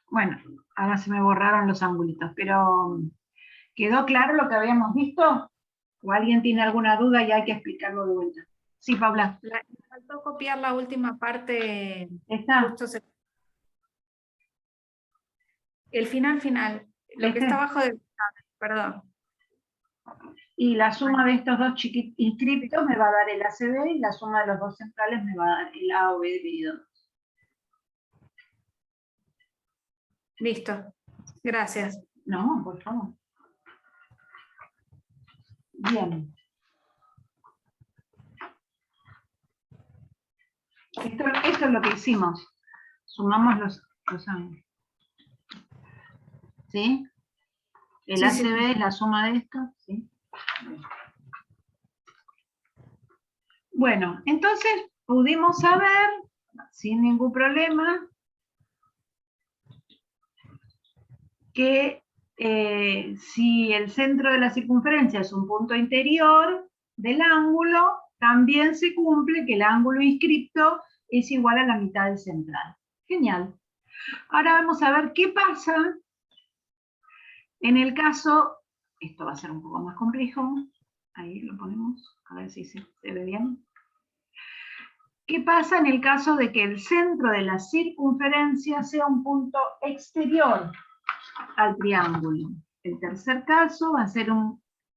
Bueno, ahora se me borraron los angulitos, pero ¿quedó claro lo que habíamos visto? ¿O alguien tiene alguna duda y hay que explicarlo de vuelta? Sí, Paula. Me faltó copiar la última parte, ¿Está? el final, lo que está abajo del perdón. Y la suma de estos dos inscriptos me va a dar el ACB y la suma de los dos centrales me va a dar el AOB dividido. Listo, gracias. No, por favor. Bien. Esto es lo que hicimos. Sumamos los ángulos. ¿Sí? El ACB es la suma de esto. ¿Sí? Bueno, entonces pudimos saber, sin ningún problema, que si el centro de la circunferencia es un punto interior del ángulo, también se cumple que el ángulo inscripto es igual a la mitad del central. Genial. Ahora vamos a ver qué pasa en el caso, esto va a ser un poco más complejo, ahí lo ponemos, a ver si se ve bien. ¿Qué pasa en el caso de que el centro de la circunferencia sea un punto exterior al triángulo? El tercer caso va a ser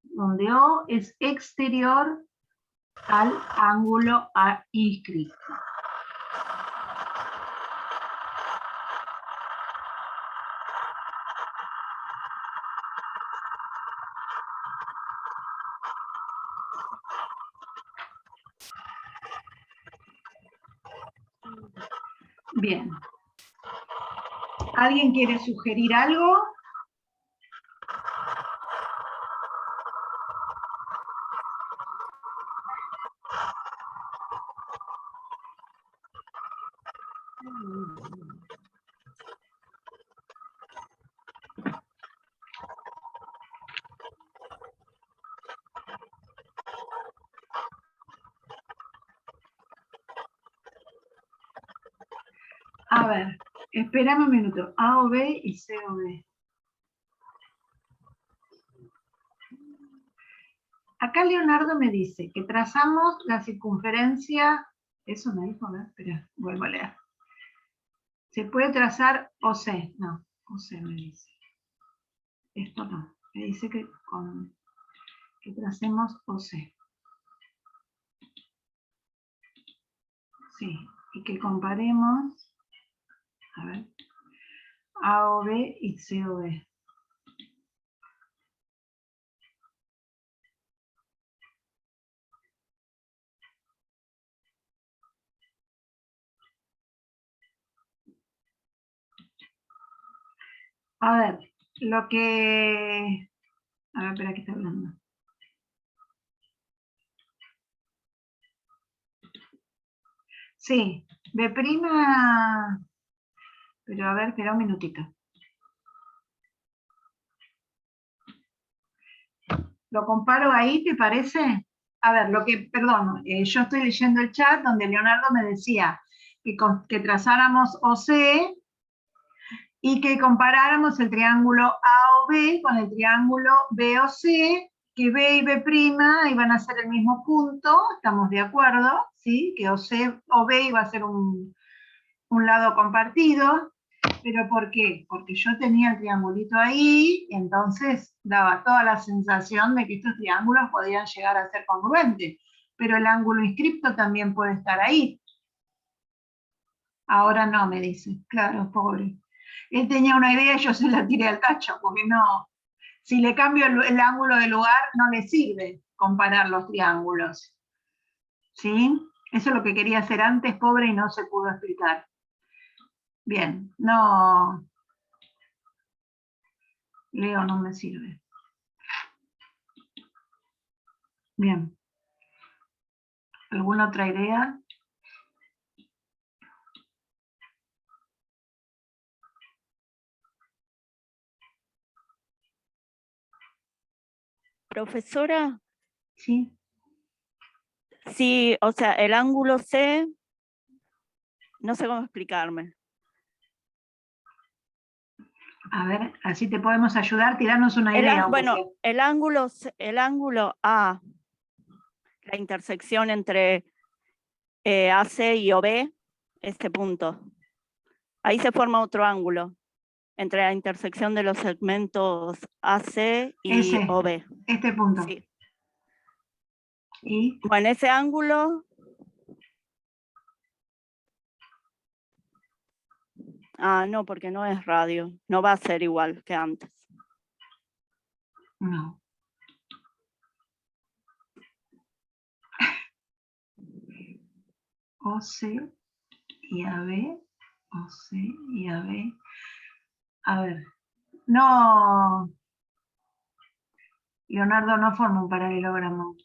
donde O es exterior al ángulo inscrito. Bien. ¿Alguien quiere sugerir algo? A ver, espérame un minuto. A o B y C o B. Acá Leonardo me dice que trazamos la circunferencia, eso me dijo, ¿no? Espera, vuelvo a leer. Se puede trazar OC, no, OC me dice. Esto no, me dice que tracemos OC. Sí, y que comparemos, a ver, A o B y C o B. A ver, lo que... A ver, espera, ¿qué está hablando? Sí, B'... Pero a ver, espera un minutito. ¿Lo comparo ahí, te parece? A ver, perdón, yo estoy leyendo el chat donde Leonardo me decía que trazáramos OC y que comparáramos el triángulo A o B con el triángulo B o C, que B y B' iban a ser el mismo punto, estamos de acuerdo, ¿sí? Que OC o B iba a ser un lado compartido, pero ¿por qué? Porque yo tenía el triangulito ahí, y entonces daba toda la sensación de que estos triángulos podían llegar a ser congruentes, pero el ángulo inscripto también puede estar ahí. Ahora no, me dice, claro, pobre. Él tenía una idea y yo se la tiré al tacho, porque no, si le cambio el ángulo de lugar, no le sirve comparar los triángulos. ¿Sí? Eso es lo que quería hacer antes, pobre, y no se pudo explicar. Bien, no, Leo no me sirve. Bien. ¿Alguna otra idea? Profesora, Sí. sí, o sea, el ángulo C, no sé cómo explicarme. A ver, así te podemos ayudar, tirarnos una idea. Bueno, el ángulo A, la intersección entre AC y OB, este punto. Ahí se forma otro ángulo entre la intersección de los segmentos AC y OB. Este punto. Sí. ¿Y? Bueno, ese ángulo... Ah, no, porque no es radio. No va a ser igual que antes. No. OC y AB, OC y AB. A ver, no, Leonardo, no forma un paralelogramo.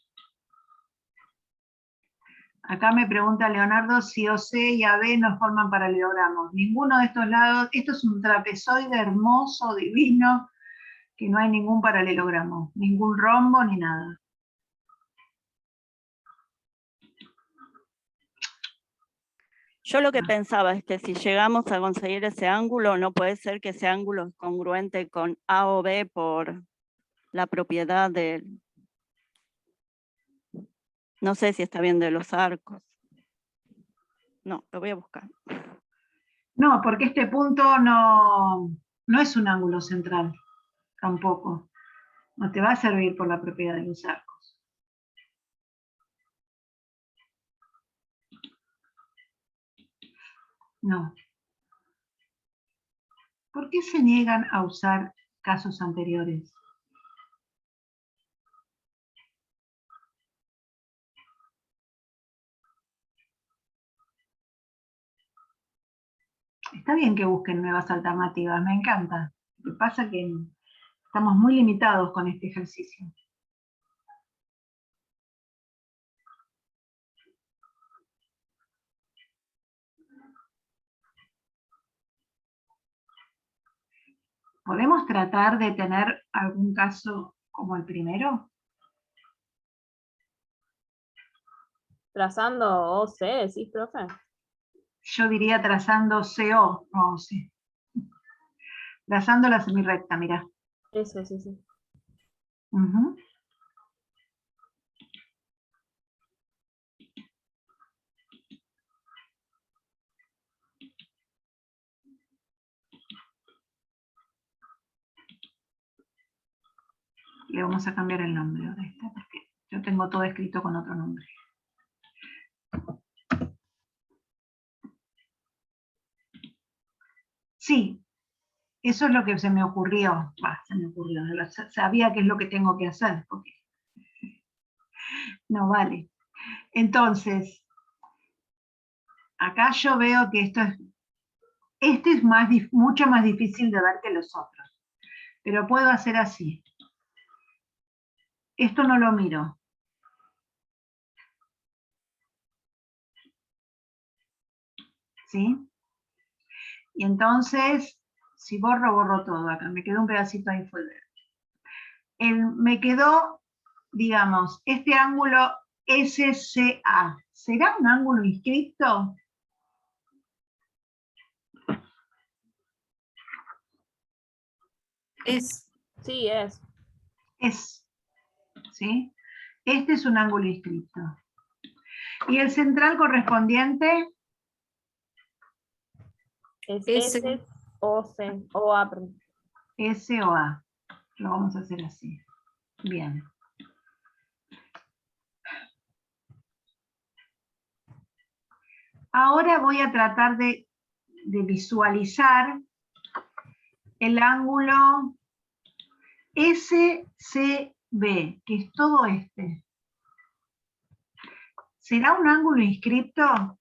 Acá me pregunta Leonardo si OC y AB no forman paralelogramos. Ninguno de estos lados, esto es un trapezoide hermoso, divino, que no hay ningún paralelogramo, ningún rombo ni nada. Yo lo que pensaba es que si llegamos a conseguir ese ángulo, no puede ser que ese ángulo es congruente con A o B por la propiedad del... No sé si está bien de los arcos. No, lo voy a buscar. No, porque este punto no es un ángulo central, tampoco. No te va a servir por la propiedad de los arcos. No. ¿Por qué se niegan a usar casos anteriores? Está bien que busquen nuevas alternativas, me encanta. Lo que pasa es que estamos muy limitados con este ejercicio. ¿Podemos tratar de tener algún caso como el primero? Trazando OC, ¿sí, profe? Yo diría trazando CO, o sí. Trazando la semirrecta, mirá. Eso, sí, sí. Uh-huh. Le vamos a cambiar el nombre ahora esta, porque yo tengo todo escrito con otro nombre. Sí, eso es lo que se me ocurrió. Sabía qué es lo que tengo que hacer, porque no vale. Entonces, acá yo veo que este es mucho más difícil de ver que los otros. Pero puedo hacer así. Esto no lo miro. ¿Sí? Y entonces, si borro todo acá. Me quedó un pedacito ahí fuera. Me quedó, digamos, este ángulo SCA. ¿Será un ángulo inscripto? Es. Sí, es. Es. ¿Sí? Este es un ángulo inscripto. ¿Y el central correspondiente? Es S. S, O, C, O, A. Perdón. S o A. Lo vamos a hacer así. Bien. Ahora voy a tratar de visualizar el ángulo SCB, que es todo este. ¿Será un ángulo inscripto?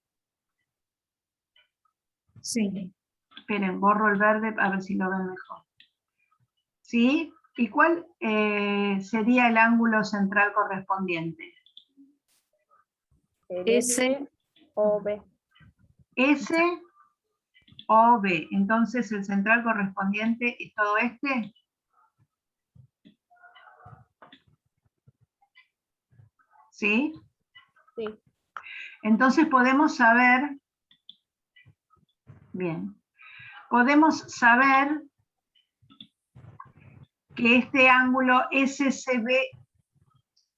Sí. Esperen, borro el verde a ver si lo ven mejor. ¿Sí? ¿Y cuál sería el ángulo central correspondiente? S. O, B. S o B. Entonces el central correspondiente es todo este. ¿Sí? Sí. Entonces podemos saber, bien, podemos saber que este ángulo SCB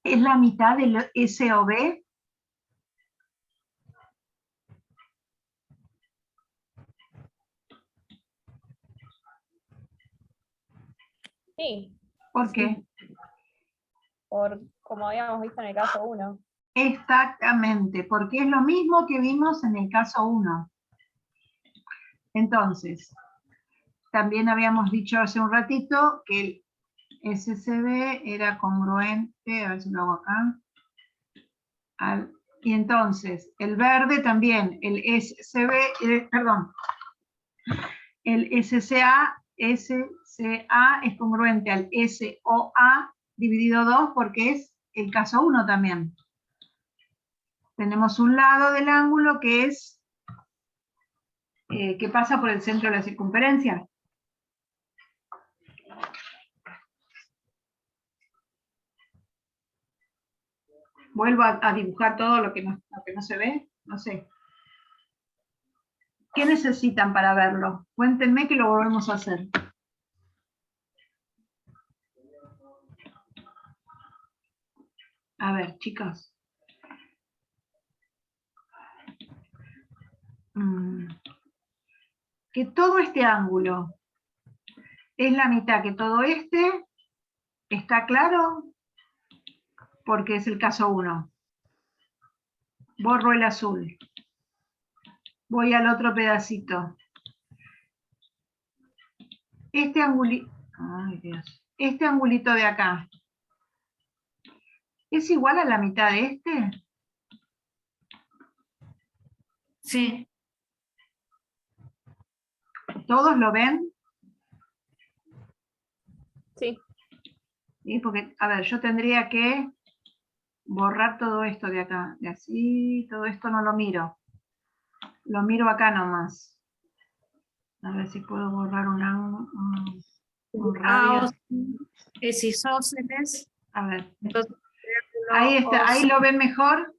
es la mitad del SOB? Sí, ¿Por qué? por como habíamos visto en el caso 1. Exactamente, porque es lo mismo que vimos en el caso 1. Entonces, también habíamos dicho hace un ratito que el SCB era congruente, a ver si lo hago acá, y entonces el verde también, el SCB, perdón, el SCA es congruente al SOA dividido 2 porque es el caso 1 también. Tenemos un lado del ángulo que es, que pasa por el centro de la circunferencia. Vuelvo a dibujar todo lo que no se ve, no sé. ¿Qué necesitan para verlo? Cuéntenme que lo volvemos a hacer. A ver, chicos. Que todo este ángulo es la mitad que todo este, ¿está claro? Porque es el caso 1. Borro el azul. Voy al otro pedacito. Este angulito, ay Dios, este angulito de acá, ¿es igual a la mitad de este? Sí. ¿Todos lo ven? Sí. ¿Sí? Porque, a ver, yo tendría que borrar todo esto de acá. De así, todo esto no lo miro. Lo miro acá nomás. A ver si puedo borrar un radio. Es isósceles. A ver. Entonces, Ahí está, ahí lo ven mejor.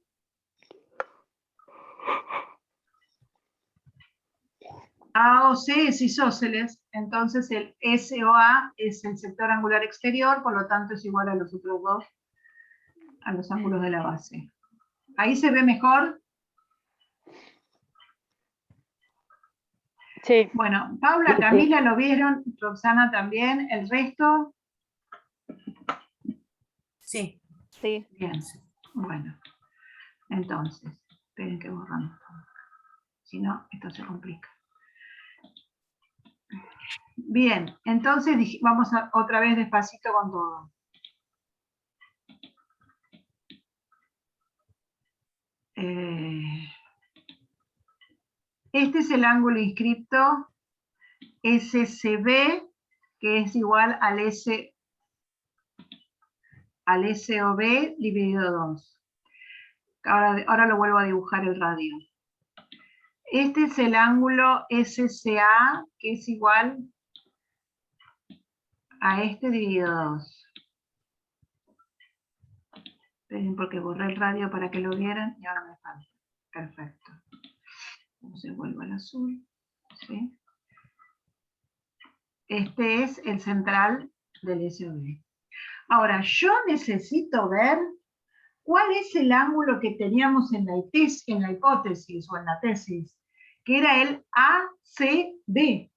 AOC es isósceles, entonces el SOA es el sector angular exterior, por lo tanto es igual a los otros dos, a los ángulos de la base. ¿Ahí se ve mejor? Sí. Bueno, Paula, Camila lo vieron, Roxana también, ¿el resto? Sí. Sí. Bien, bueno, entonces, esperen que borramos todo. Si no, esto se complica. Bien, entonces vamos otra vez despacito con todo. Este es el ángulo inscripto SCB, que es igual al SOB dividido 2. Ahora lo vuelvo a dibujar el radio. Este es el ángulo SCA, que es igual a este dividido 2. Esperen porque borré el radio para que lo vieran y ahora me falta. Perfecto. Entonces vuelvo al azul. ¿Sí? Este es el central del SOB. Ahora, yo necesito ver cuál es el ángulo que teníamos en la hipótesis o en la tesis, que era el ACB.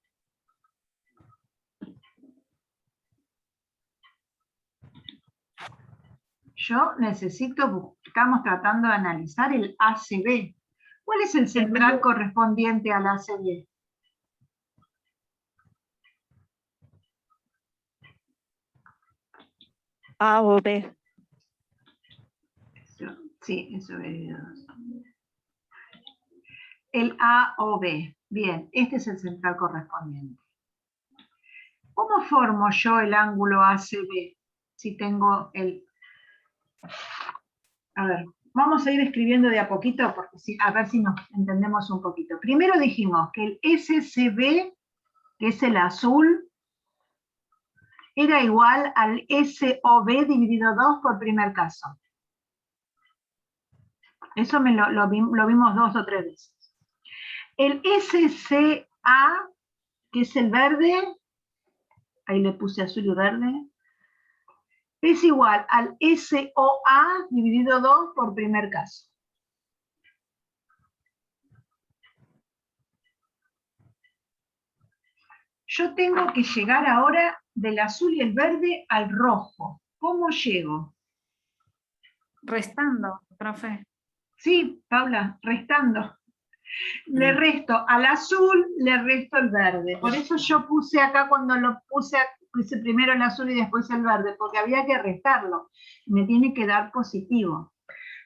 Yo necesito, estamos tratando de analizar el ACB. ¿Cuál es el central correspondiente al ACB? A o B. Sí, eso es. El A o B. Bien, este es el central correspondiente. ¿Cómo formo yo el ángulo ACB? Si tengo el... A ver, vamos a ir escribiendo de a poquito, porque a ver si nos entendemos un poquito. Primero dijimos que el SCB, que es el azul, era igual al SOB dividido 2 por primer caso. Eso lo vimos 2 o 3 veces. El SCA, que es el verde, ahí le puse azul y verde, es igual al SOA dividido 2 por primer caso. Yo tengo que llegar ahora del azul y el verde al rojo. ¿Cómo llego? Restando, profe. Sí, Paula, restando. Le resto al azul, le resto el verde. Por eso yo puse acá, cuando lo puse primero el azul y después el verde, porque había que restarlo. Me tiene que dar positivo.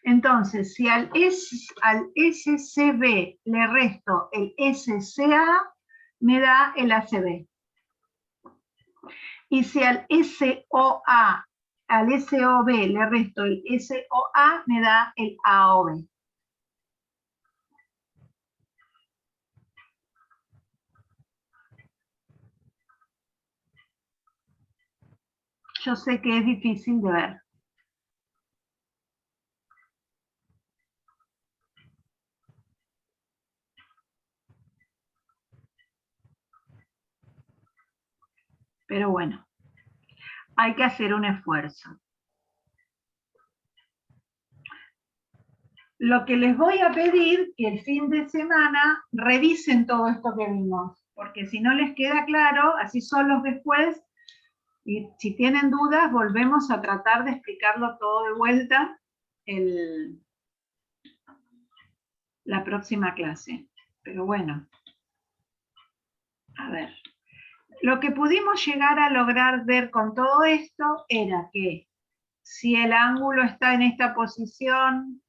Entonces, si al SCB le resto el SCA, me da el ACB. Y si al SOA, al SOB le resto el SOA, me da el AOB. Yo sé que es difícil de ver. Pero bueno, hay que hacer un esfuerzo. Lo que les voy a pedir que el fin de semana revisen todo esto que vimos, porque si no les queda claro, así solos después, y si tienen dudas, volvemos a tratar de explicarlo todo de vuelta la próxima clase. Pero bueno, a ver. Lo que pudimos llegar a lograr ver con todo esto era que si el ángulo está en esta posición,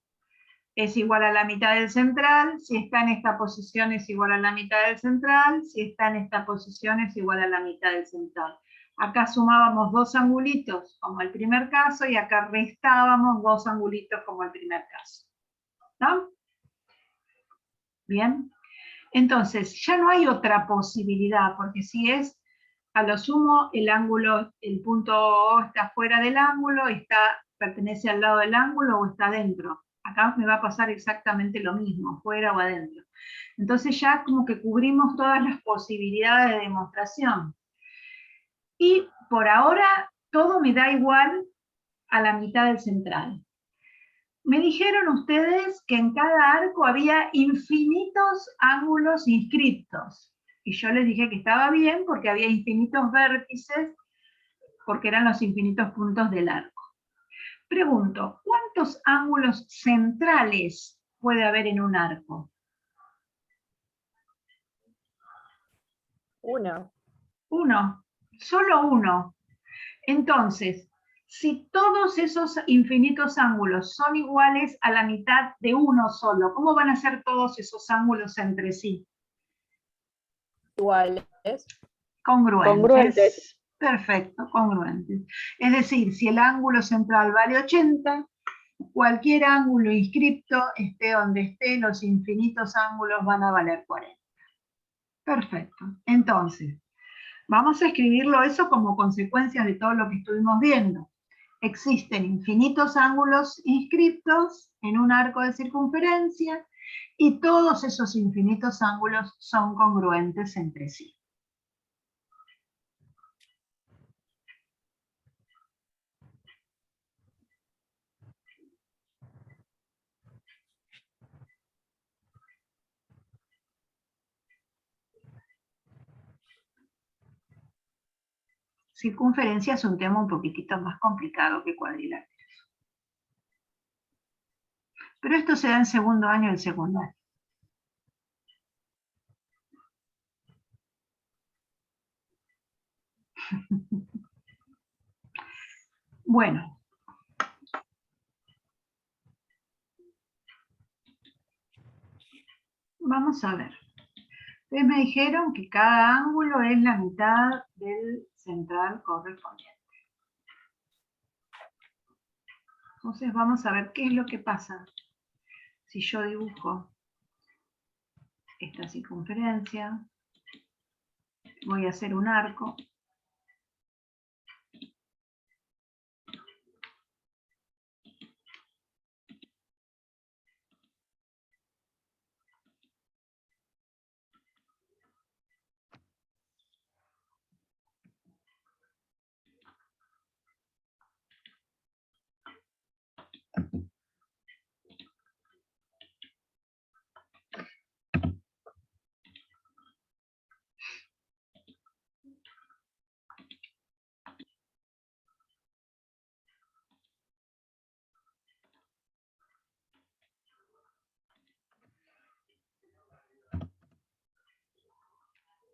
es igual a la mitad del central, si está en esta posición es igual a la mitad del central, si está en esta posición es igual a la mitad del central. Acá sumábamos dos angulitos como el primer caso y acá restábamos dos angulitos como el primer caso. ¿No? Bien. Entonces, ya no hay otra posibilidad, porque si es a lo sumo el ángulo, el punto O está fuera del ángulo, pertenece al lado del ángulo o está dentro. Acá me va a pasar exactamente lo mismo, fuera o adentro. Entonces ya como que cubrimos todas las posibilidades de demostración. Y por ahora todo me da igual a la mitad del central. Me dijeron ustedes que en cada arco había infinitos ángulos inscriptos. Y yo les dije que estaba bien porque había infinitos vértices, porque eran los infinitos puntos del arco. Pregunto, ¿cuántos ángulos centrales puede haber en un arco? Uno. Uno, solo uno. Entonces, si todos esos infinitos ángulos son iguales a la mitad de uno solo, ¿cómo van a ser todos esos ángulos entre sí? Iguales. Congruentes. Congruentes. Perfecto, congruentes. Es decir, si el ángulo central vale 80, cualquier ángulo inscripto, esté donde esté, los infinitos ángulos van a valer 40. Perfecto. Entonces, vamos a escribirlo eso como consecuencia de todo lo que estuvimos viendo. Existen infinitos ángulos inscriptos en un arco de circunferencia y todos esos infinitos ángulos son congruentes entre sí. Circunferencia es un tema un poquitito más complicado que cuadriláteros. Pero esto se da en segundo año del secundario. Bueno. Vamos a ver. Ustedes me dijeron que cada ángulo es la mitad del central correspondiente. Entonces vamos a ver qué es lo que pasa si yo dibujo esta circunferencia. Voy a hacer un arco.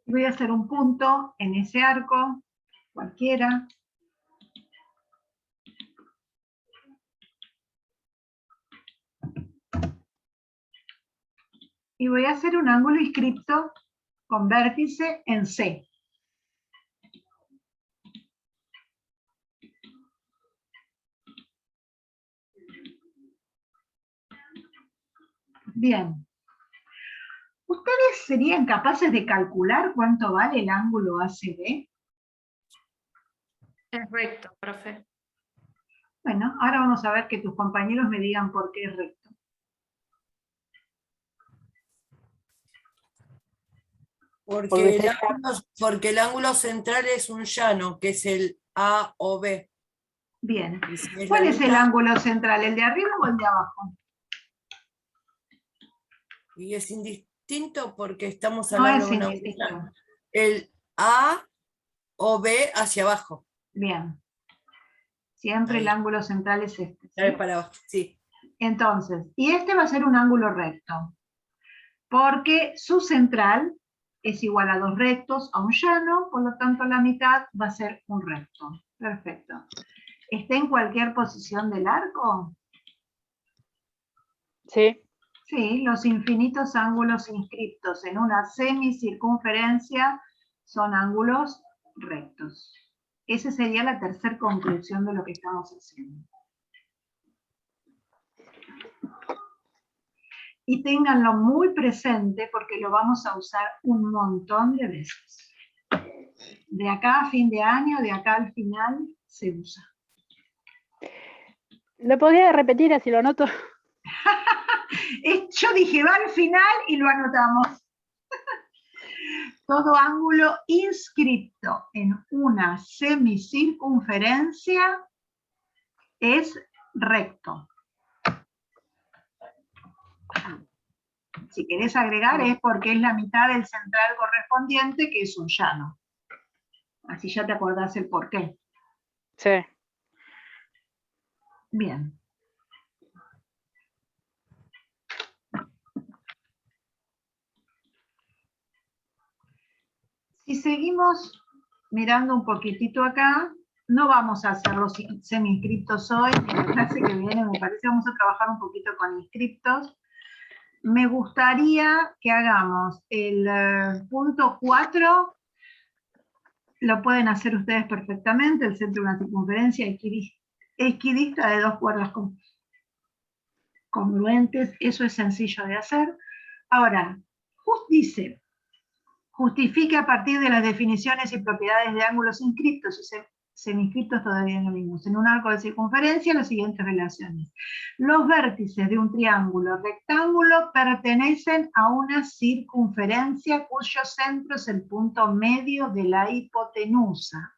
Voy a hacer un punto en ese arco, cualquiera. Y voy a hacer un ángulo inscripto con vértice en C. Bien. ¿Ustedes serían capaces de calcular cuánto vale el ángulo ACB? Es recto, profe. Bueno, ahora vamos a ver que tus compañeros me digan por qué es recto. Porque el ángulo central es un llano, que es el A o B. Bien. Y si es ¿Cuál la es el mitad, ángulo central? ¿El de arriba o el de abajo? y es indistinto porque estamos No hablando es de un ángulo indistinto. llano. El A o B hacia abajo. Bien. Siempre el Ahí. ángulo central es este. ¿sí? Para abajo, sí. Entonces, y este va a ser un ángulo recto, porque su central es igual a 2 rectos a un llano, por lo tanto la mitad va a ser un recto. Perfecto. ¿Está en cualquier posición del arco? Sí. Sí, los infinitos ángulos inscriptos en una semicircunferencia son ángulos rectos. Esa sería la tercera conclusión de lo que estamos haciendo. Y ténganlo muy presente porque lo vamos a usar un montón de veces. De acá a fin de año, de acá al final, se usa. ¿Lo podría repetir así lo anoto? Yo dije, va al final y lo anotamos. Todo ángulo inscripto en una semicircunferencia es recto. Si querés agregar es porque es la mitad del central correspondiente, que es un llano. Así ya te acordás el porqué. Sí. Bien. Si seguimos mirando un poquitito acá, no vamos a hacer los semi-inscriptos hoy, en la clase que viene me parece vamos a trabajar un poquito con inscriptos. Me gustaría que hagamos el punto 4, lo pueden hacer ustedes perfectamente, el centro de una circunferencia equidista de 2 cuerdas congruentes, eso es sencillo de hacer. Ahora, dice, justifique a partir de las definiciones y propiedades de ángulos inscriptos y seminscriptos todavía no vimos. En un arco de circunferencia, las siguientes relaciones. Los vértices de un triángulo rectángulo pertenecen a una circunferencia cuyo centro es el punto medio de la hipotenusa.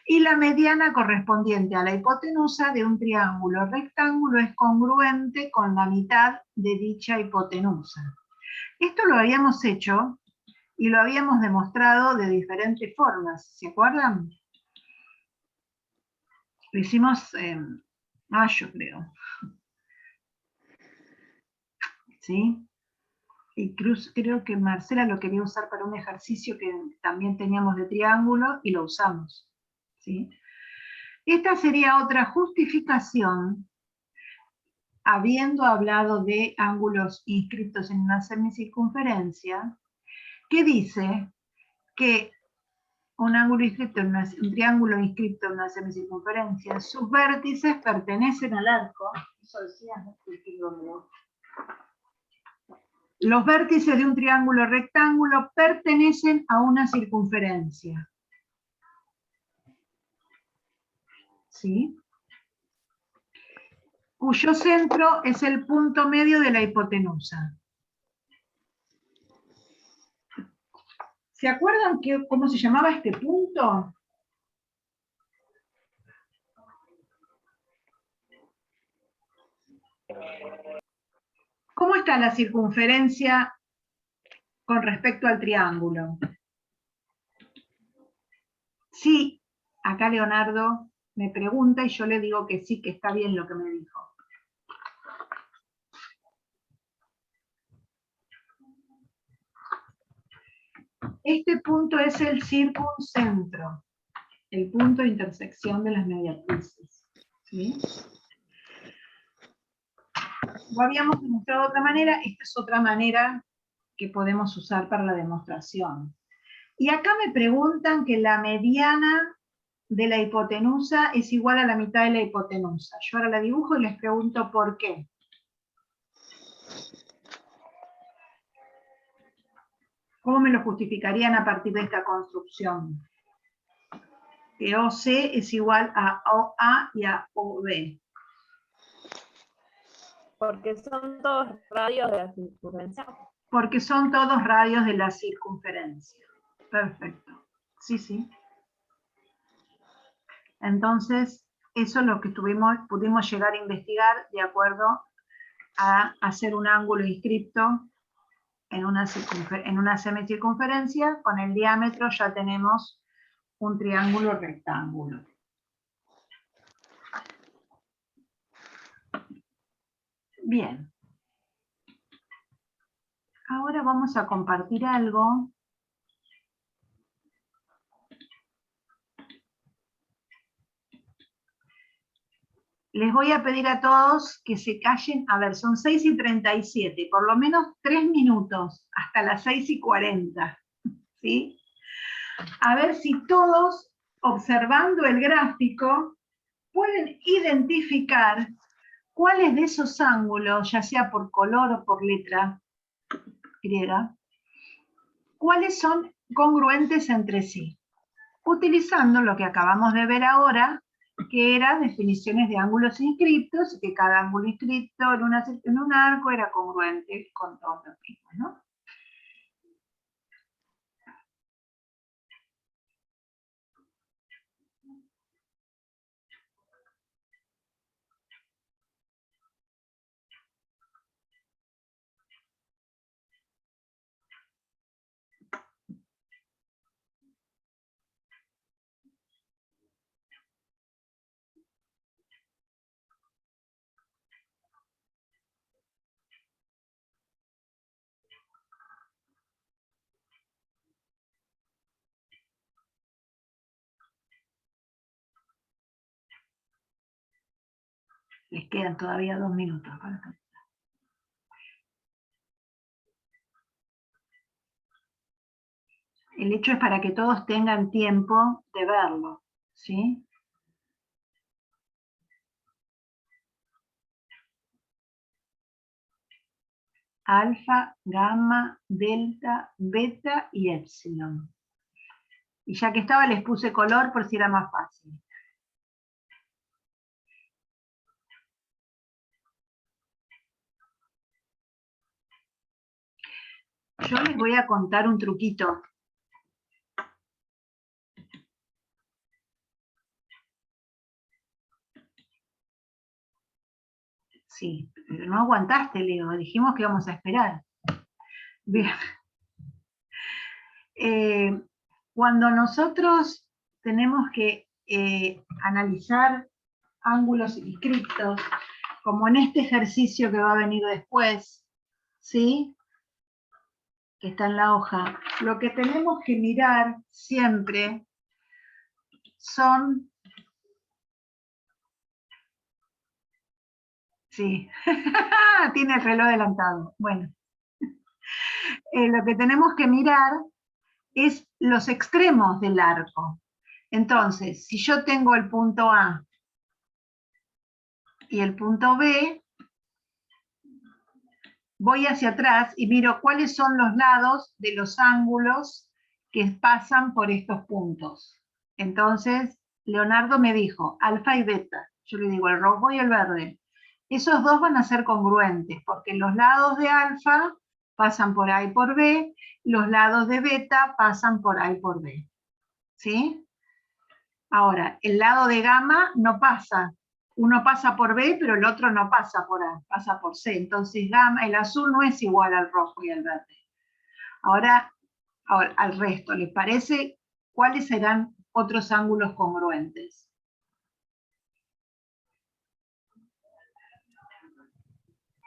Y la mediana correspondiente a la hipotenusa de un triángulo rectángulo es congruente con la mitad de dicha hipotenusa. Esto lo habíamos hecho y lo habíamos demostrado de diferentes formas, ¿se acuerdan? Lo hicimos en mayo, creo. ¿Sí? Y creo que Marcela lo quería usar para un ejercicio que también teníamos de triángulo y lo usamos. ¿Sí? Esta sería otra justificación, habiendo hablado de ángulos inscriptos en una semicircunferencia, que dice que un triángulo inscripto en una semicircunferencia, sus vértices pertenecen al arco. Eso decía, los vértices de un triángulo rectángulo pertenecen a una circunferencia. ¿Sí? Cuyo centro es el punto medio de la hipotenusa. ¿Se acuerdan cómo se llamaba este punto? ¿Cómo está la circunferencia con respecto al triángulo? Sí, acá Leonardo me pregunta y yo le digo que sí, que está bien lo que me dijo. Este punto es el circuncentro, el punto de intersección de las mediatrices. ¿Sí? Lo habíamos demostrado de otra manera, esta es otra manera que podemos usar para la demostración. Y acá me preguntan que la mediana de la hipotenusa es igual a la mitad de la hipotenusa. Yo ahora la dibujo y les pregunto por qué. ¿Cómo me lo justificarían a partir de esta construcción? Que OC es igual a OA y a OB. Porque son todos radios de la circunferencia. Porque son todos radios de la circunferencia. Perfecto. Sí, sí. Entonces, eso es lo que pudimos llegar a investigar de acuerdo a hacer un ángulo inscripto en una semicircunferencia. Con el diámetro ya tenemos un triángulo rectángulo. Bien. Ahora vamos a compartir algo. Les voy a pedir a todos que se callen. A ver, son 6:37, por lo menos 3 minutos, hasta las 6:40. ¿Sí? A ver si todos, observando el gráfico, pueden identificar cuáles de esos ángulos, ya sea por color o por letra griega, cuáles son congruentes entre sí, utilizando lo que acabamos de ver ahora, que eran definiciones de ángulos inscriptos, que cada ángulo inscripto en un arco era congruente con todos los mismos, ¿no? Les quedan todavía 2 minutos para acá. El hecho es para que todos tengan tiempo de verlo, ¿sí? Alfa, gamma, delta, beta y epsilon. Y ya que estaba les puse color por si era más fácil. Yo les voy a contar un truquito. Sí, pero no aguantaste, Leo. Dijimos que íbamos a esperar. Bien. Cuando nosotros tenemos que analizar ángulos inscriptos, como en este ejercicio que va a venir después, ¿sí? Que está en la hoja, lo que tenemos que mirar siempre son... Sí, tiene el reloj adelantado. Bueno, lo que tenemos que mirar es los extremos del arco. Entonces, si yo tengo el punto A y el punto B, voy hacia atrás y miro cuáles son los lados de los ángulos que pasan por estos puntos. Entonces, Leonardo me dijo, alfa y beta. Yo le digo el rojo y el verde. Esos dos van a ser congruentes, porque los lados de alfa pasan por A y por B, los lados de beta pasan por A y por B. ¿Sí? Ahora, el lado de gamma no pasa. Uno pasa por B, pero el otro no pasa por A, pasa por C. Entonces, gamma, el azul no es igual al rojo y al verde. Ahora al resto, ¿les parece cuáles serán otros ángulos congruentes?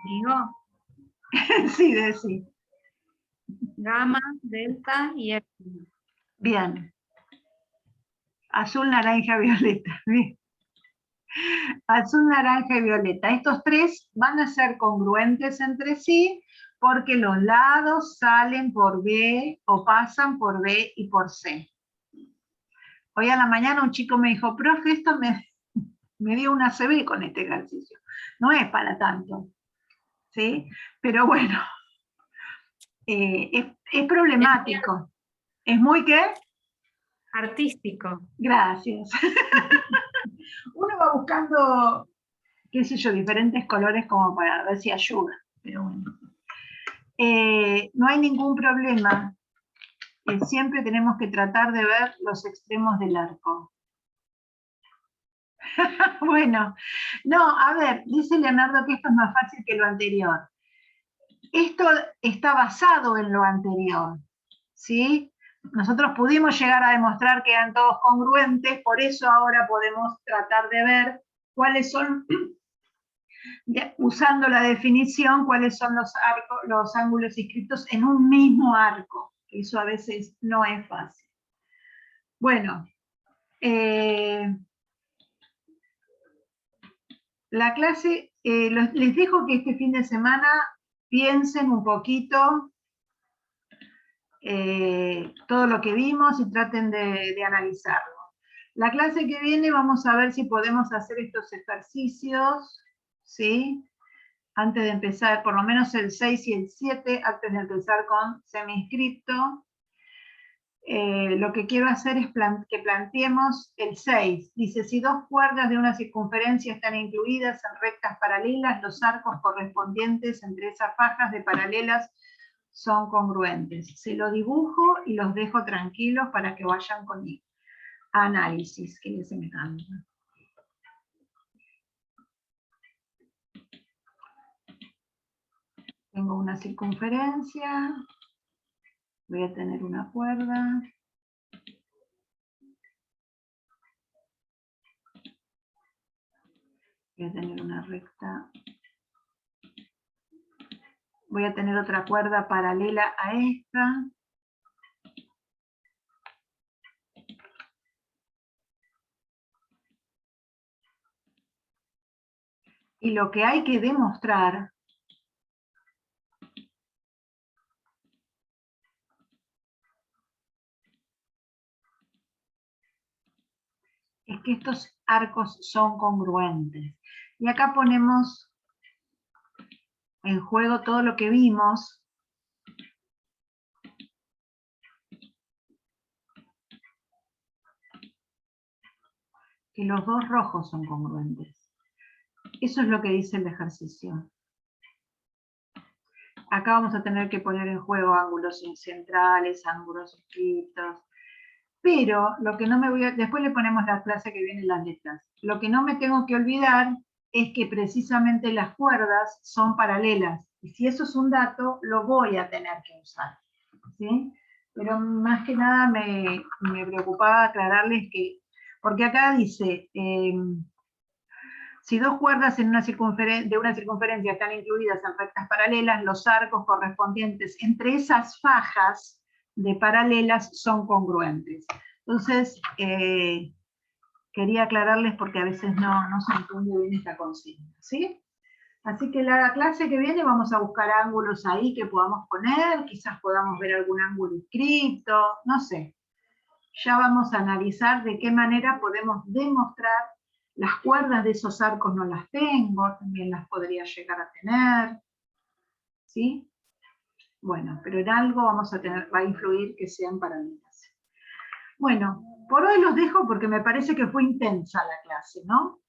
¿Digo? Sí, sí. gamma, delta y epsilon. Bien. Azul, naranja, violeta. Bien. Azul, naranja y violeta. Estos tres van a ser congruentes entre sí porque los lados salen por B o pasan por B y por C. Hoy a la mañana un chico me dijo, profe, esto me dio una CB con este ejercicio. No es para tanto, ¿sí? Pero bueno, es problemático. ¿Es muy qué? Artístico. Gracias. Uno va buscando, qué sé yo, diferentes colores como para ver si ayuda, pero bueno. No hay ningún problema. Siempre tenemos que tratar de ver los extremos del arco. Bueno, no, a ver, dice Leonardo que esto es más fácil que lo anterior. Esto está basado en lo anterior, ¿sí? Nosotros pudimos llegar a demostrar que eran todos congruentes, por eso ahora podemos tratar de ver cuáles son, usando la definición, cuáles son los ángulos inscritos en un mismo arco. Eso a veces no es fácil. Bueno, la clase, les dejo que este fin de semana piensen un poquito todo lo que vimos y traten de analizarlo. La clase que viene vamos a ver si podemos hacer estos ejercicios, ¿sí? Antes de empezar, por lo menos el 6 y el 7, antes de empezar con semi-inscripto. Lo que quiero hacer es que planteemos el 6. Dice, si dos cuerdas de una circunferencia están incluidas en rectas paralelas, los arcos correspondientes entre esas fajas de paralelas son congruentes. Se lo dibujo y los dejo tranquilos para que vayan conmigo. Análisis, que se me cambia. Tengo una circunferencia. Voy a tener una cuerda. Voy a tener una recta. Voy a tener otra cuerda paralela a esta. Y lo que hay que demostrar es que estos arcos son congruentes. Y acá ponemos en juego todo lo que vimos. Que los dos rojos son congruentes. Eso es lo que dice el ejercicio. Acá vamos a tener que poner en juego ángulos centrales, ángulos inscritos. Pero lo que no me voy a... Después le ponemos la clase que viene las letras. Lo que no me tengo que olvidar es que precisamente las cuerdas son paralelas. Y si eso es un dato, lo voy a tener que usar, ¿sí? Pero más que nada me preocupaba aclararles que... Porque acá dice... si dos cuerdas de una circunferencia están incluidas en rectas paralelas, los arcos correspondientes entre esas fajas de paralelas son congruentes. Entonces, quería aclararles porque a veces no se entiende bien esta consigna, ¿sí? Así que la clase que viene vamos a buscar ángulos ahí que podamos poner, quizás podamos ver algún ángulo inscripto, no sé. Ya vamos a analizar de qué manera podemos demostrar. Las cuerdas de esos arcos no las tengo, también las podría llegar a tener, ¿sí? Bueno, pero en algo vamos a tener, va a influir que sean paralelas. Bueno, por hoy los dejo porque me parece que fue intensa la clase, ¿no?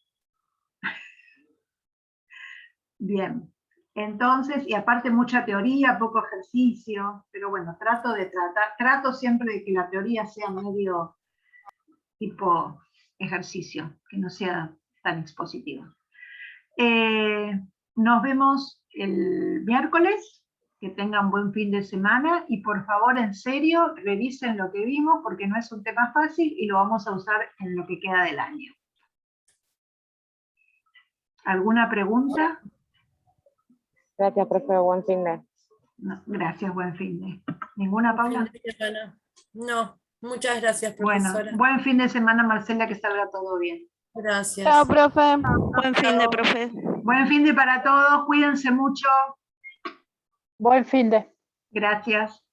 Bien, entonces, y aparte mucha teoría, poco ejercicio, pero bueno, trato siempre de que la teoría sea medio tipo ejercicio, que no sea tan expositiva. Nos vemos el miércoles, que tengan buen fin de semana y por favor, en serio, revisen lo que vimos porque no es un tema fácil y lo vamos a usar en lo que queda del año. ¿Alguna pregunta? Gracias, profe. Buen fin de. No, gracias, buen fin de. ¿Ninguna, Fin Paula? de semana. No, muchas gracias, Bueno, profesora. buen fin de semana, Marcela, que salga todo bien. Gracias. Chao, profe. Buen fin de, profe. Buen fin de para todos, cuídense mucho. Buen fin de. Gracias.